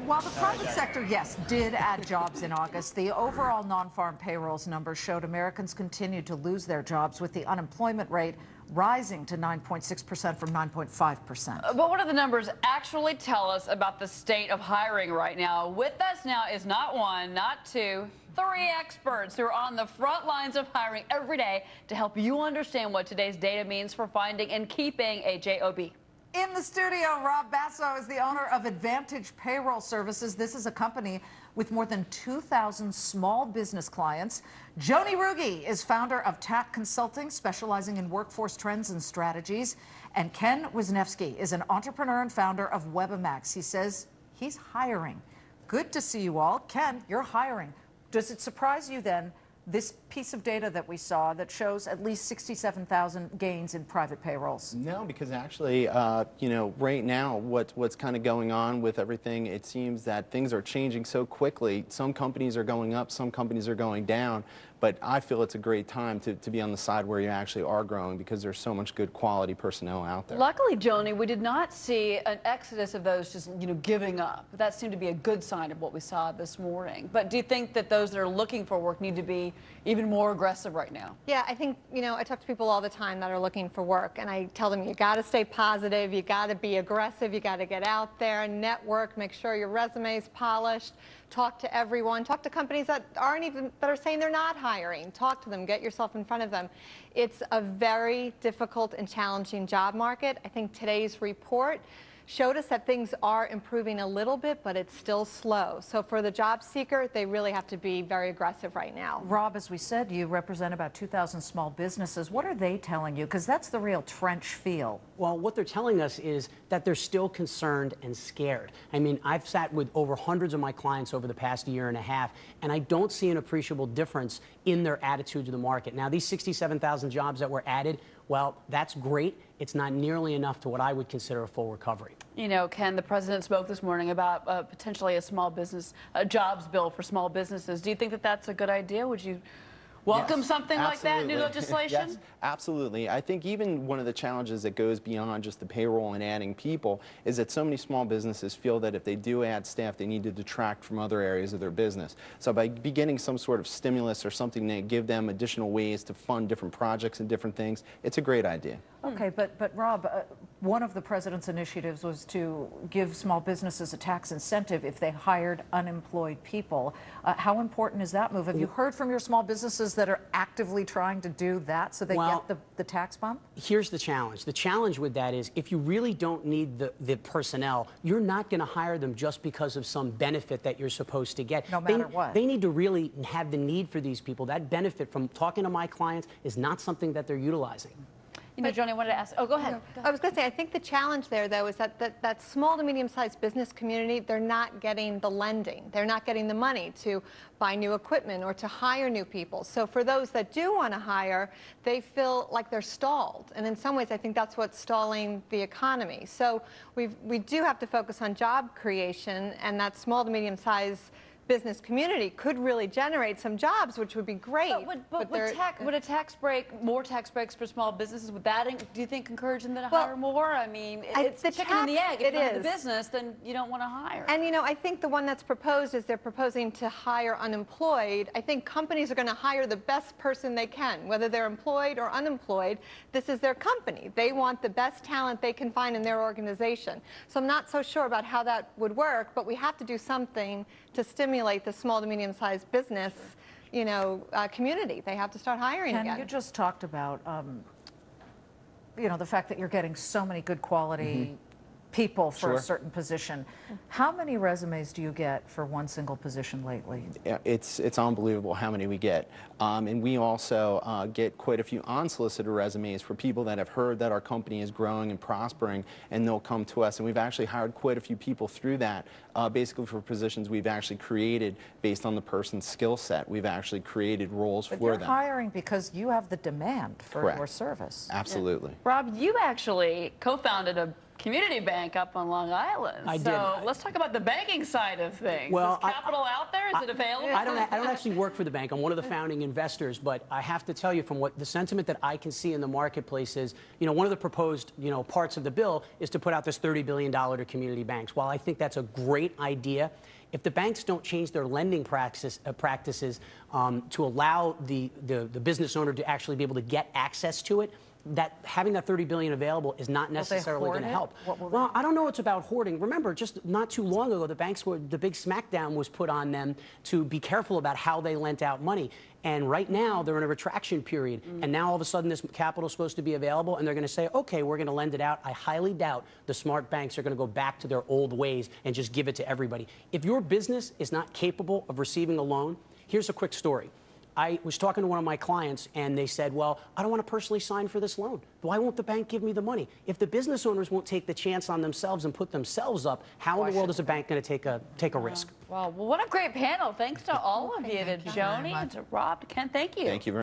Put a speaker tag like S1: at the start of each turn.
S1: While the private sector, yes, did add jobs in August, the overall non-farm payrolls numbers showed Americans continued to lose their jobs, with the unemployment rate rising to 9.6% from 9.5%.
S2: But what do the numbers actually tell us about the state of hiring right now? With us now is not one, not two, three experts who are on the front lines of hiring every day to help you understand what today's data means for finding and keeping a job.
S1: In the studio, Rob Basso is the owner of Advantage Payroll Services. This is a company with more than 2,000 small business clients. Joni Rugi is founder of TAC Consulting, specializing in workforce trends and strategies. And Ken Wisniewski is an entrepreneur and founder of Webamax. He says he's hiring. Good to see you all. Ken, you're hiring. Does it surprise you then, this piece of data that we saw that shows at least 67,000 gains in private payrolls?
S3: No, because actually, you know, right now, what's kind of going on with everything, it seems that things are changing so quickly. Some companies are going up, some companies are going down, but I feel it's a great time to be on the side where you actually are growing, because there's so much good quality personnel out there.
S2: Luckily, Joni, we did not see an exodus of those just, giving up. That seemed to be a good sign of what we saw this morning. But do you think that those that are looking for work need to be even more aggressive right now?
S4: Yeah, I think, I talk to people all the time that are looking for work, and I tell them you got to stay positive, you got to be aggressive, you got to get out there, network, make sure your resume is polished, talk to everyone, talk to companies that are saying they're not hiring. Talk to them, get yourself in front of them. It's a very difficult and challenging job market. I think today's report showed us that things are improving a little bit, but it's still slow. So for the job seeker, they really have to be very aggressive right now.
S1: Rob, as we said, you represent about 2,000 small businesses. What are they telling you? Because that's the real trench feel.
S5: Well, what they're telling us is that they're still concerned and scared. I mean, I've sat with over hundreds of my clients over the past year and a half, and I don't see an appreciable difference in their attitude to the market. Now, these 67,000 jobs that were added, well, that's great. It's not nearly enough to what I would consider a full recovery.
S2: Ken, the president spoke this morning about potentially a jobs bill for small businesses. Do you think that that's a good idea? Would you welcome something like that, new legislation?
S3: Yes, absolutely. I think even one of the challenges that goes beyond just the payroll and adding people is that so many small businesses feel that if they do add staff, they need to detract from other areas of their business. So by beginning some sort of stimulus or something to give them additional ways to fund different projects and different things, it's a great idea.
S1: Okay, but Rob, one of the president's initiatives was to give small businesses a tax incentive if they hired unemployed people. How important is that move? Have you heard from your small businesses that are actively trying to do that so they get the tax bump?
S5: Here's the challenge. The challenge with that is if you really don't need the personnel, you're not going to hire them just because of some benefit that you're supposed to get.
S1: No matter what.
S5: They need to really have the need for these people. That benefit from talking to my clients is not something that they're utilizing.
S2: Joni, I wanted to ask. Oh, go ahead.
S4: I was going to say, I think the challenge there, though, is that small to medium-sized business community, they're not getting the lending. They're not getting the money to buy new equipment or to hire new people. So for those that do want to hire, they feel like they're stalled. And in some ways, I think that's what's stalling the economy. So we do have to focus on job creation, and that small to medium-sized business community could really generate some jobs, which would be great.
S2: But would a tax break, more tax breaks for small businesses, would that, do you think, encourage them to hire more? I mean, it's the chicken and the egg. If you don't have the business, then you don't want to hire.
S4: And, I think the one that's proposed is they're proposing to hire unemployed. I think companies are going to hire the best person they can, whether they're employed or unemployed. This is their company. They want the best talent they can find in their organization. So I'm not so sure about how that would work, but we have to do something to stimulate the small to medium-sized business, community. They have to start hiring again.
S1: You just talked about, the fact that you're getting so many good quality people for a certain position. How many resumes do you get for one single position lately?
S3: Yeah, it's unbelievable how many we get. And we also get quite a few unsolicited resumes for people that have heard that our company is growing and prospering, and they'll come to us. And we've actually hired quite a few people through that, basically for positions we've actually created based on the person's skill set. We've actually created roles for them.
S1: But you're hiring because you have the demand for your service.
S3: Absolutely.
S2: Rob, you actually co-founded a community bank up on Long Island.
S5: I did.
S2: So let's talk about the banking side of things.
S5: Well,
S2: is capital out there? Is it available?
S5: I don't actually work for the bank. I'm one of the founding investors, but I have to tell you from what the sentiment that I can see in the marketplace is, one of the proposed, parts of the bill is to put out this $30 billion to community banks. While I think that's a great idea, if the banks don't change their lending practices to allow the business owner to actually be able to get access to it, that having that $30 billion available is not necessarily going to help. Well, I don't know it's about hoarding. Remember, just not too long ago, the big smackdown was put on them to be careful about how they lent out money. And right now, they're in a retraction period. And now, all of a sudden, this capital is supposed to be available, and they're going to say, okay, we're going to lend it out. I highly doubt the smart banks are going to go back to their old ways and just give it to everybody. If your business is not capable of receiving a loan, here's a quick story. I was talking to one of my clients, and they said, well, I don't want to personally sign for this loan. Why won't the bank give me the money? If the business owners won't take the chance on themselves and put themselves up, how in the world is a bank going to take a risk?
S2: Wow. Well, what a great panel. Thanks to all of you, to Joni, and to Rob, to Ken. Thank you.
S3: Thank you very much.